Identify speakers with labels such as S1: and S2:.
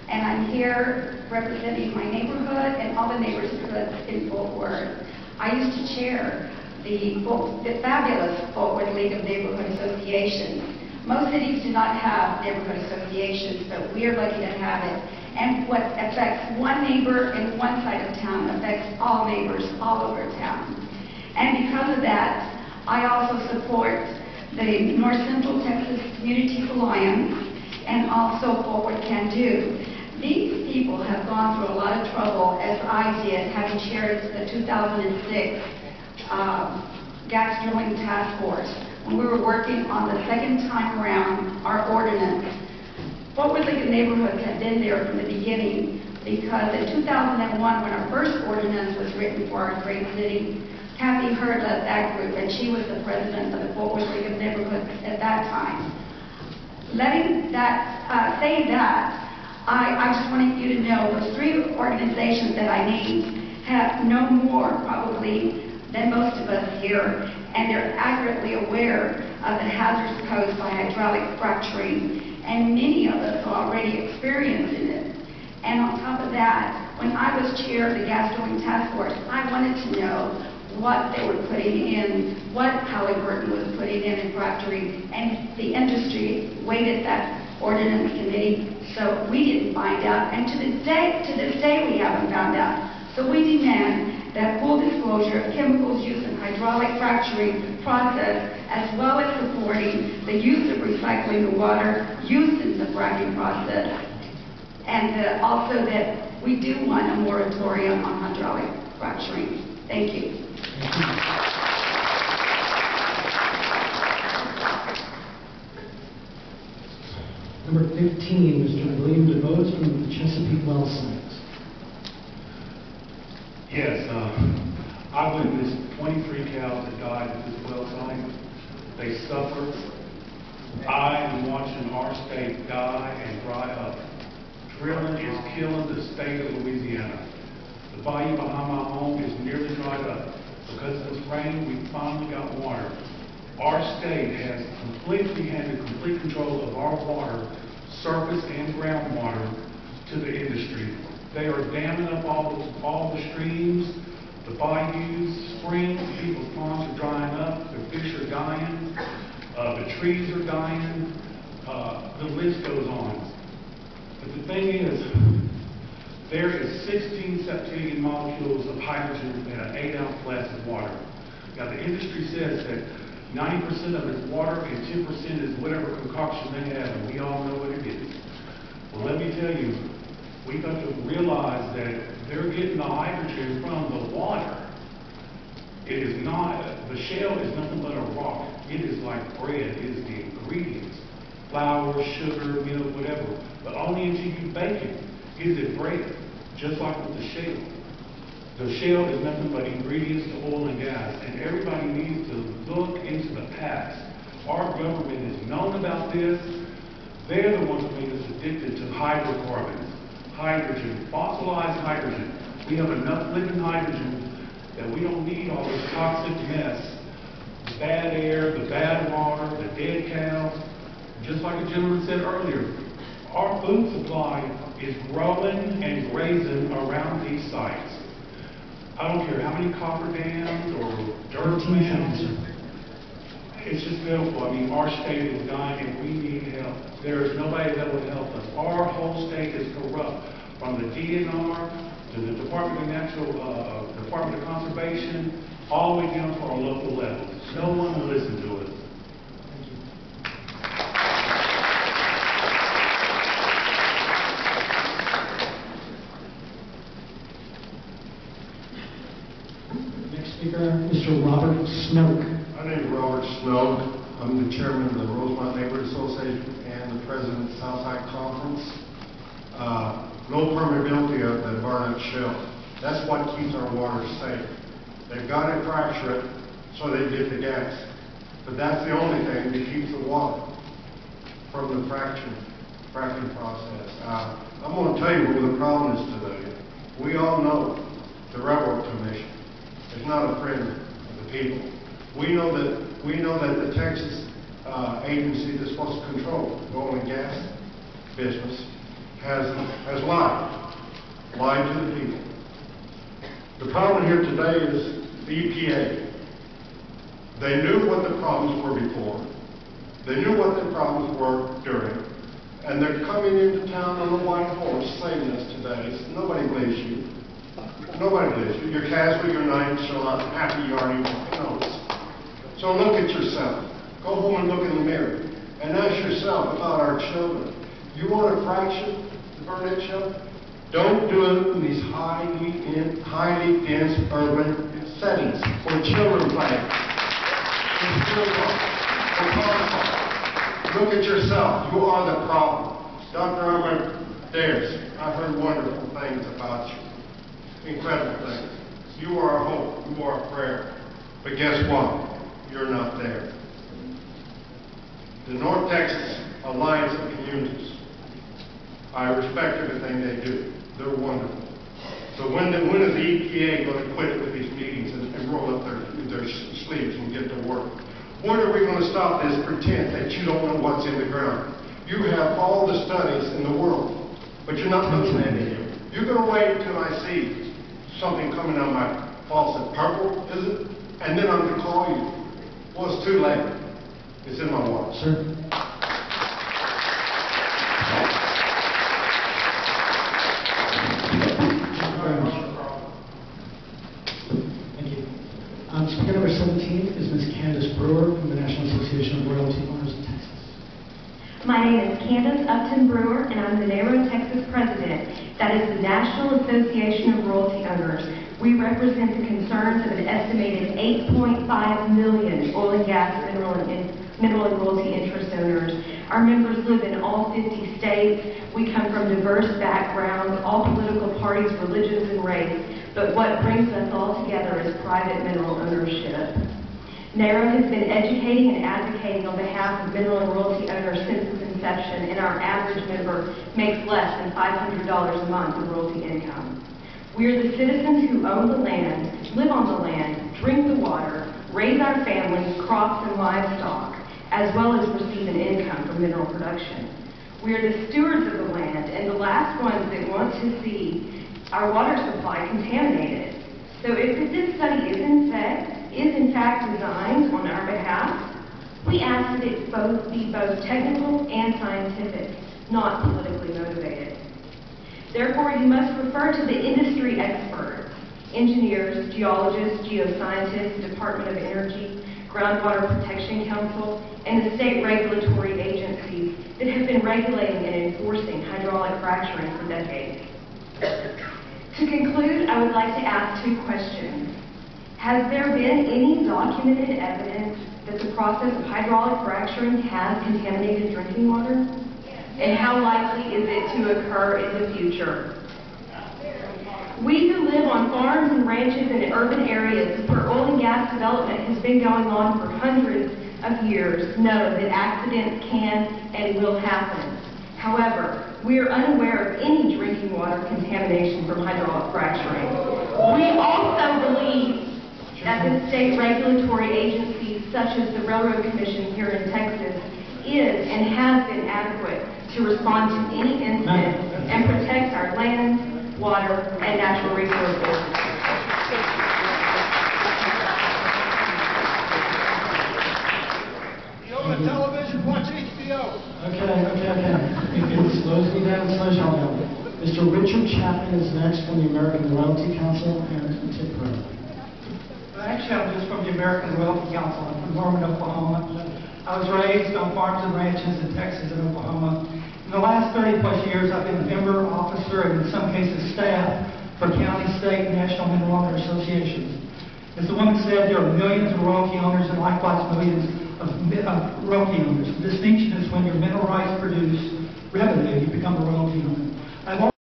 S1: and I'm here representing my neighborhood and all the neighborhoods in Fort Worth. I used to chair the fabulous Fort Worth League of Neighborhood Associations. Most cities do not have neighborhood associations, but we are lucky to have it. And what affects one neighbor in one side of town affects all neighbors all over town. And because of that, I also support the North Central Texas Community Alliance and also Fort Worth Can Do. These people have gone through a lot of trouble, as I did, having chaired the 2006 gas drilling task force. When we were working on the second time around our ordinance, Fort Worth League of Neighborhoods had been there from the beginning, because in 2001, when our first ordinance was written for our great city, Kathy Hurd led that group, and she was the president of the Fort Worth League of Neighborhoods at that time. Saying that, I just wanted you to know those three organizations that I named have no more probably than most of us here, and they're accurately aware of the hazards posed by hydraulic fracturing, and many of us are already experiencing it. And on top of that, when I was chair of the gas drilling task force, I wanted to know what they were putting in, what Halliburton was putting in fracturing, and the industry waited that ordinance committee, so we didn't find out, and to this day we haven't found out. So we demand that full disclosure of chemicals used in hydraulic fracturing process, as well as supporting the use of recycling the water used in the fracking process, and also that we do want a moratorium on hydraulic fracturing. Thank you.
S2: Number 15, Mr. William DeVos from the Chesapeake Well Site.
S3: Yes, I witnessed 23 cows that died at this well site. They suffered. I am watching our state die and dry up. Drilling is killing the state of Louisiana. The bayou behind my home is nearly dried up. Because of this rain, we finally got water. Our state has completely handed complete control of our water, surface and groundwater, to the industry. They are damming up all the streams, the bayous, springs, people's ponds are drying up, the fish are dying, the trees are dying, the list goes on. But the thing is, there is 16 septillion molecules of hydrogen in an 8-ounce glass of water. Now the industry says that 90% of it is water and 10% is whatever concoction they have, and we all know what it is. Well, let me tell you, we got to realize that they're getting the hydrogen from the water. It is not, the shell is nothing but a rock. It is like bread, it is the ingredients. Flour, sugar, milk, whatever. But only until you bake it is it bread, just like with the shell. The shell is nothing but ingredients to oil and gas, and everybody needs to look into the past. Our government has known about this. They're the ones that made us addicted to hydrocarbons, hydrogen, fossilized hydrogen. We have enough living hydrogen that we don't need all this toxic mess, the bad air, the bad water, the dead cows. Just like a gentleman said earlier, our food supply is growing and grazing around these sites. I don't care how many copper dams or dirt dams. It's just pitiful. I mean, our state is dying and we need help. There is nobody that will help us. Our whole state is corrupt, from the DNR to the Department of Conservation, all the way down to our local levels. No one will listen to us.
S2: Mr. Robert Snoke.
S4: My name is Robert Snoke. I'm the chairman of the Rosemont Neighborhood Association and the president of the Southside Conference. No permeability of the burnout shell. That's what keeps our water safe. They've got to fracture it so they get the gas. But that's the only thing that keeps the water from the fracking process. I'm going to tell you what the problem is today. We all know the Railroad Commission is not a friend of the people. We know that the Texas agency that's supposed to control the oil and gas business has lied to the people. The problem here today is the EPA. They knew what the problems were before. They knew what the problems were during. And they're coming into town on a white horse saying this today. Nobody believes you. Nobody believes you. You're casual, you're nonchalant, happy, you already know this. So look at yourself. Go home and look in the mirror. And ask yourself about our children. You want to fraction the Burnett Show? Don't do it in these highly dense urban settings where children play. Look at yourself. You are the problem. Dr. Armand-Dares, I've heard wonderful things about you. Incredible things. You are a hope. You are a prayer. But guess what? You're not there. The North Texas Alliance of Communities, I respect everything they do. They're wonderful. So when is the EPA going to quit with these meetings and roll up their sleeves and get to work? When are we going to stop this pretend that you don't know what's in the ground? You have all the studies in the world, but you're not looking at any of it. You're going to wait until I see something coming out of my faucet. Purple, is it? And then I'm going to call you. Well, it's too late. It's in my water.
S2: Sir. Thank you. Speaker number 17 is Ms. Candace Brewer from the National Association of Royalty Owners of Texas.
S5: My name is Candace Upton Brewer, and I'm the NARO Texas President. That is the National Association of Royalty Owners. We represent the concerns of an estimated 8.5 million oil and gas, mineral and royalty interest owners. Our members live in all 50 states. We come from diverse backgrounds, all political parties, religions, and race. But what brings us all together is private mineral ownership. NARO has been educating and advocating on behalf of mineral and royalty owners since its inception, and our average member makes less than $500 a month in royalty income. We are the citizens who own the land, live on the land, drink the water, raise our families, crops, and livestock, as well as receive an income from mineral production. We are the stewards of the land and the last ones that want to see our water supply contaminated. So if this study is in fact designed on our behalf, we ask that it be both technical and scientific, not politically motivated. Therefore, you must refer to the industry experts, engineers, geologists, geoscientists, Department of Energy, Groundwater Protection Council, and the state regulatory agencies that have been regulating and enforcing hydraulic fracturing for decades. To conclude, I would like to ask two questions. Has there been any documented evidence that the process of hydraulic fracturing has contaminated drinking water? And how likely is it to occur in the future? We who live on farms and ranches in urban areas where oil and gas development has been going on for hundreds of years know that accidents can and will happen. However, we are unaware of any drinking water contamination from hydraulic fracturing. We also believe that the state regulatory agencies, such as the Railroad Commission here in Texas, is and has been adequate to respond to any incident and protect our land, water, and natural resources.
S6: You own a television, watch HBO.
S2: Okay. You can slow me down, slow down. Mr. Richard Chapman is next from the American Royalty Council and Tip Pro.
S7: Actually, I'm just from the American Royalty Council. I'm from Norman, Oklahoma. I was raised on farms and ranches in Texas and Oklahoma. In the last 30-plus years, I've been a member, officer, and in some cases staff for county, state, and national mineral owner associations. As the woman said, there are millions of royalty owners and likewise millions of royalty owners. The distinction is when your mineral rights produce revenue, you become a royalty owner.